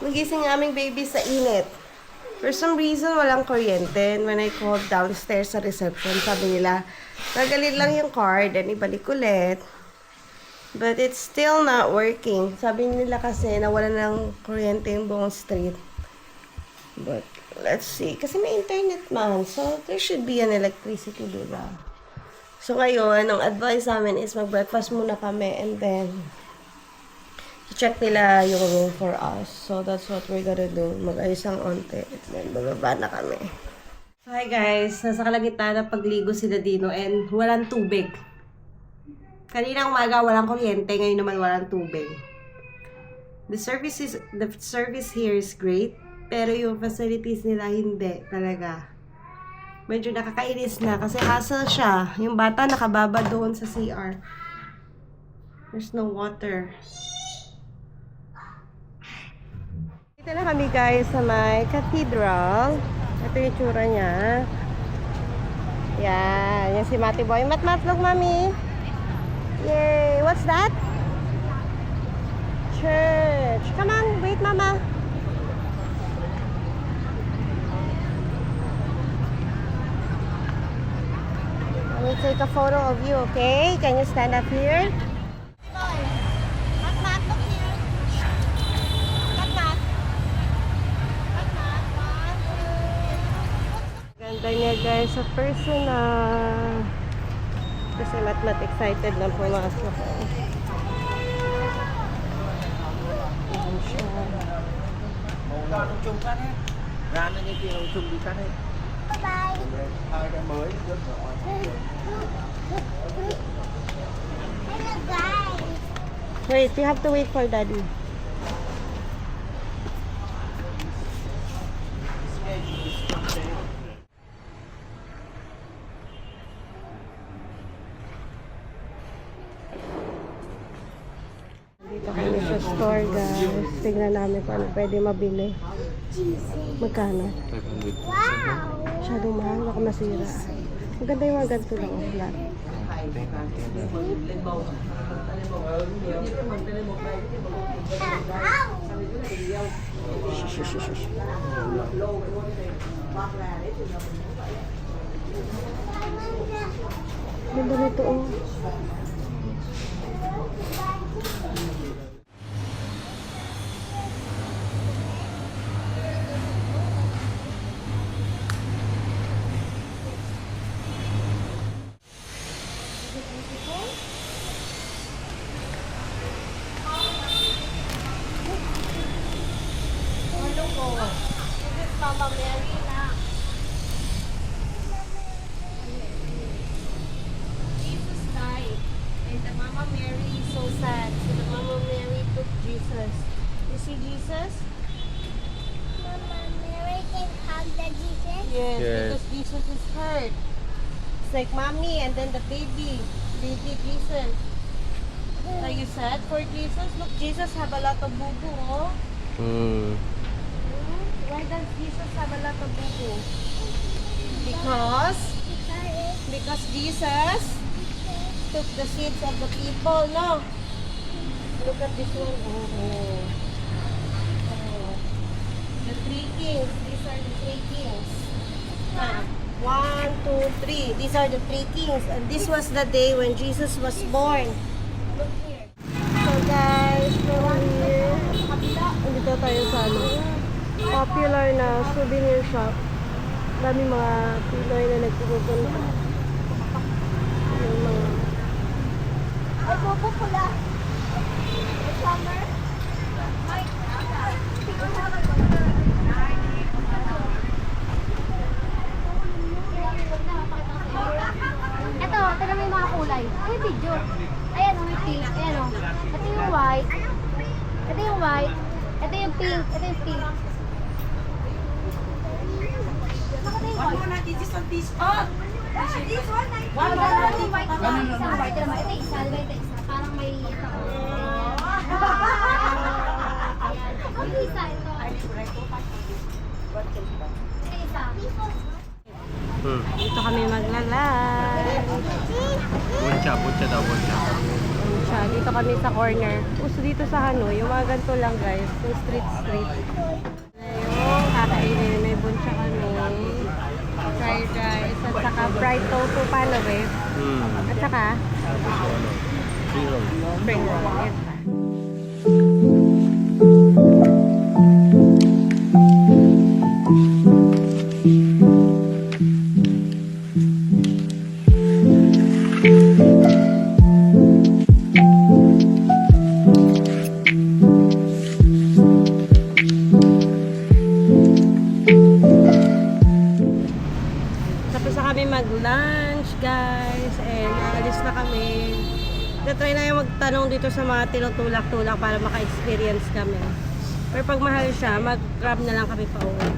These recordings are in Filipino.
Nagising ang aming baby sa init. For some reason, walang kuryente. And when I called downstairs sa reception, sabi nila, nagalit lang yung card and ibalik ulit. But it's still not working. Sabi nila kasi nawala ng kuryente yung buong street. But let's see. Kasi may internet man. So there should be an electricity dula. So ngayon, ang advice namin is mag-breakfast muna kami and then check nila yung room for us. So that's what we're gonna do. Mag-ayos ang onte. And then bababa na kami. So hi guys. Nasa kalagitnaan ng pagligo si Dadino and walang tubig. Kaninang umaga walang kuryente, ngayon naman walang tubig. The service here is great, pero yung facilities nila hindi talaga. Medyo nakakainis na kasi hassle siya. Yung bata nakababa doon sa CR. There's no water. Dito na kami guys sa may cathedral. Ito yung tsura niya. Yan, yan si Mati Boy. Mat, look mami. Yay! What's that? Church. Come on, wait, Mama. Let me take a photo of you, okay? Can you stand up here? Mat, look here. Mat. Ganda niya guys sa personal. Kasi mat excited na pumasok. Ayan siya. Bye-bye. Hello guys. Wait, you have to wait for Daddy. Dito kami sa store guys. Tingnan namin kung ano pwede mabili. Magkano? Wow. Masyadong mahal, baka masira. Maganda yung mga ganito lang, flat. Ganda nito oh. Mama Mary na. Jesus died, and the Mama Mary is so sad. So the Mama Mary took Jesus. You see Jesus? Mama Mary can hug the Jesus. Yes, Yes. because Jesus is hurt. It's like mommy and then the baby Jesus. Are you sad for Jesus? Look, Jesus have a lot of boo-boo, oh. Why does Jesus have a lot of boo-boo? Because Jesus took the sins of the people, no? Look at this one. Oh. The three kings. These are the three kings. Ah, 1, 2, 3. These are the three kings. And this was the day when Jesus was born. Look here. So guys, from here, andito tayo sa ano, popular na souvenir shop. Dami mga Pinoy na nagpupunta. Yung mga Ay, bobo pula. Summer. Ay, ito, tignan mo yung mga kulay. Ay, video. Ayan o, yung pink. Ayan o. Ito yung white. Ito yung white. Ito yung pink. Ito yung pink. One more na, this on this. Oh! This one, One yung white na. Isang white naman. Ito isa. Diba ito isa? Parang may ito. Ang isa ito. Ito isa. Dito kami magla-lunch. Buncha daw, buncha. Siya, dito kami sa corner. Uso dito sa Hanoi, yung mga ganito lang guys. Yung street. Ayun, kakainin. May buncha kami. Fried rice. At saka fried tofu paano ba? At saka spring roll. Yes, pa. Tapos na kami mag-lunch, guys. And alis na kami. Try na yung magtanong dito sa mga tinutulak-tulak para maka-experience kami. Pero pag mahal siya, mag-grab na lang kami pa uwi.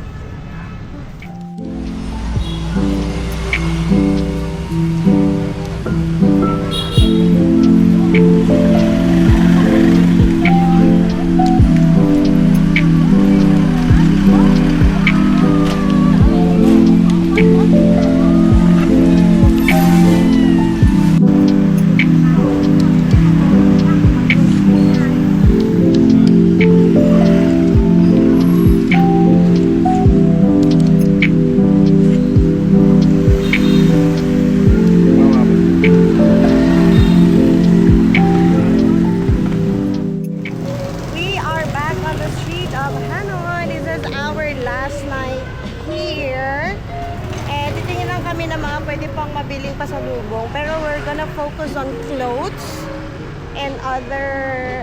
We are back on the street of Hanoi. This is our last night here. And titingin lang kami na mga pwede pang mabiling pasalubong. Pero we're gonna focus on clothes and other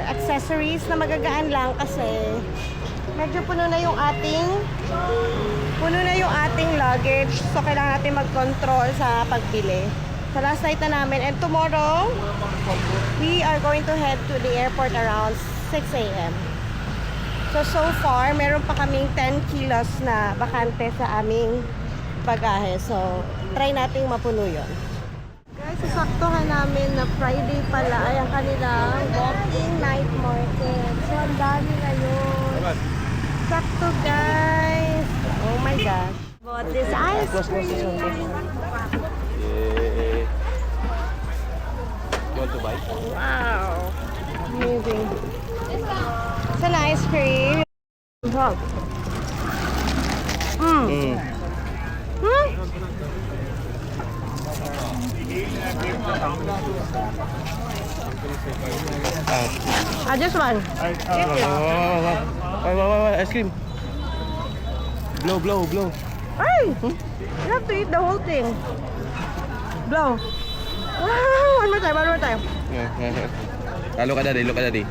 accessories na magagaan lang kasi medyo puno na yung ating luggage. So kailangan natin mag-control sa pagbili. So last night na namin. And tomorrow, we are going to head to the airport around 6 a.m. So far, meron pa kaming 10 kilos na bakante sa aming bagahe. So, try nating mapuno yun. Guys, sasaktuhan namin na Friday pala ay ang kanilang walking night market. So, ang dami ngayon. Sakto, guys. Oh my gosh. Bought this ice cream. You want to buy? Wow. Amazing. It's an ice cream. Wow. Just one. Wait, ice cream. Blow. Ay! You have to eat the whole thing. Blow. One more time. Look at daddy. Look, Daddy.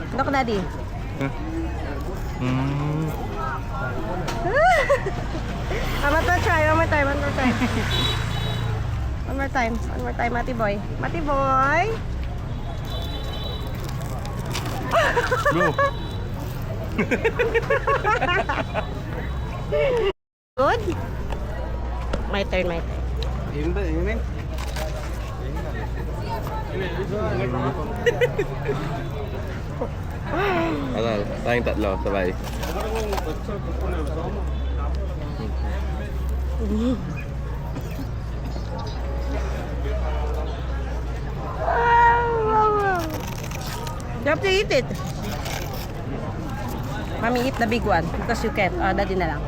I'm gonna try. One more time, Mati boy. Blow. Good? My turn. Ano, tayong tatlo, sabay. You have to eat it. Mommy, eat the big one because you can't. Daddy na lang.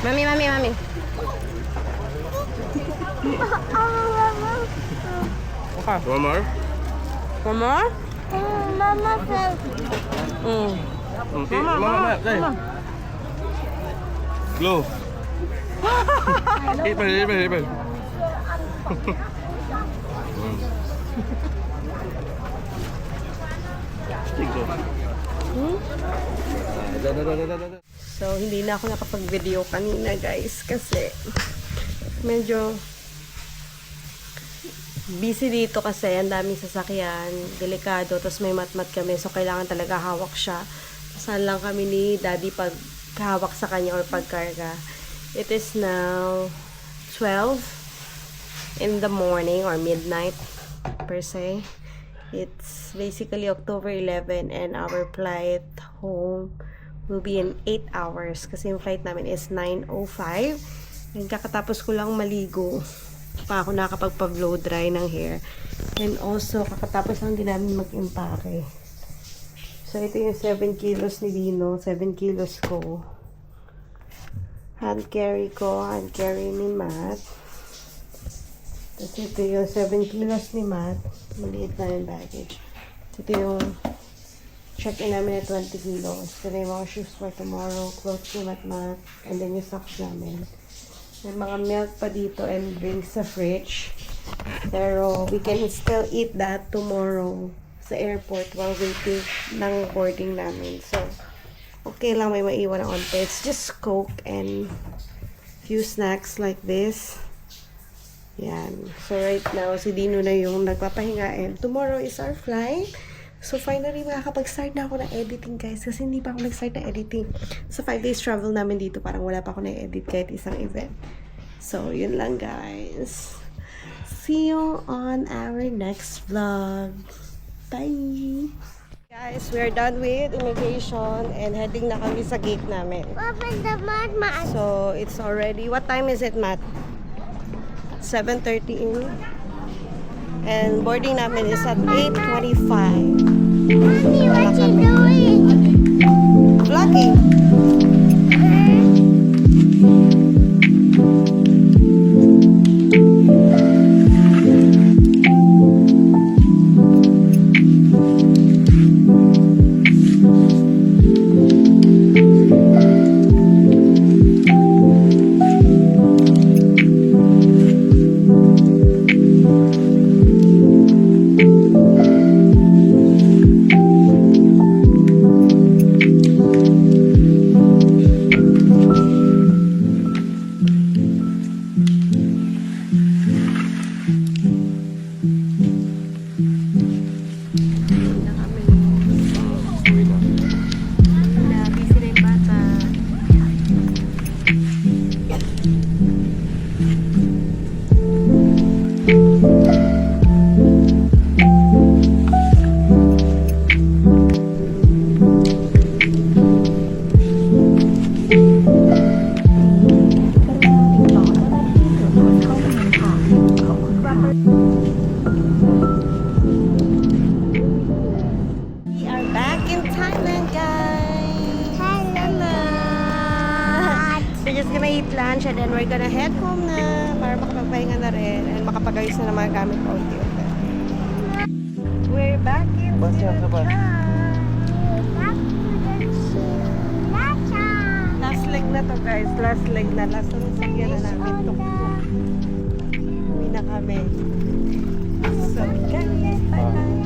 Mami. Okay. One more? One more? Mama said, Okay, mama. Blow. Eat pa. So, hindi na ako nakapag-video kanina, guys, kasi medyo busy dito kasi ang daming sasakyan, delikado, tapos may matmat kami, so kailangan talaga hawak siya. Saan lang kami ni Daddy pag hawak sa kanya or pagkarga. It is now 12 in the morning or midnight per se. It's basically October 11 and our flight home will be in 8 hours kasi yung flight namin is 9:05. And kakatapos ko lang maligo pa ako nakakapagpa-blow dry ng hair. And also, kakatapos lang din namin mag-impake. So, ito yung 7 kilos ni Dino, 7 kilos ko. Hand carry ko, hand carry ni Matt. Tapos ito yung 7 kilos ni Matt. Maliit na yung baggage. Ito yung check-in namin na 20 kilos. Ito yung mga shoes for tomorrow, clothes ni Matt, and then yung socks namin. May mga milk pa dito and drinks sa fridge. Pero we can still eat that tomorrow sa airport while waiting ng boarding namin. So, okay lang may maiwan na onte. It's just Coke and few snacks like this. Yan. So, right now, si Dino na yung nagpapahinga and tomorrow is our flight. So, finally, makakapag-start na ako ng editing, guys. Kasi hindi pa ako nag-start na editing. Sa 5 days travel namin dito, parang wala pa ako na-edit kahit isang event. So, yun lang, guys. See you on our next vlog. Bye! Guys, we're done with immigration and heading na kami sa gate namin. Open the mud, Matt. So, it's already, what time is it, Matt? 7:30. And boarding namin is at 8:25. Mommy, what you doing? Vlogging. We are back in Thailand, guys. Hello. We're just gonna eat lunch and then we're gonna head home na para makapagpahinga na rin and makapagayos na ng mga gamit ko unti-unti. We're back in Thailand. Last leg na to, guys. Last leg na. Last na sagyan na namin. Tuk-tuk. Uwi na kami. So, guys, bye-bye.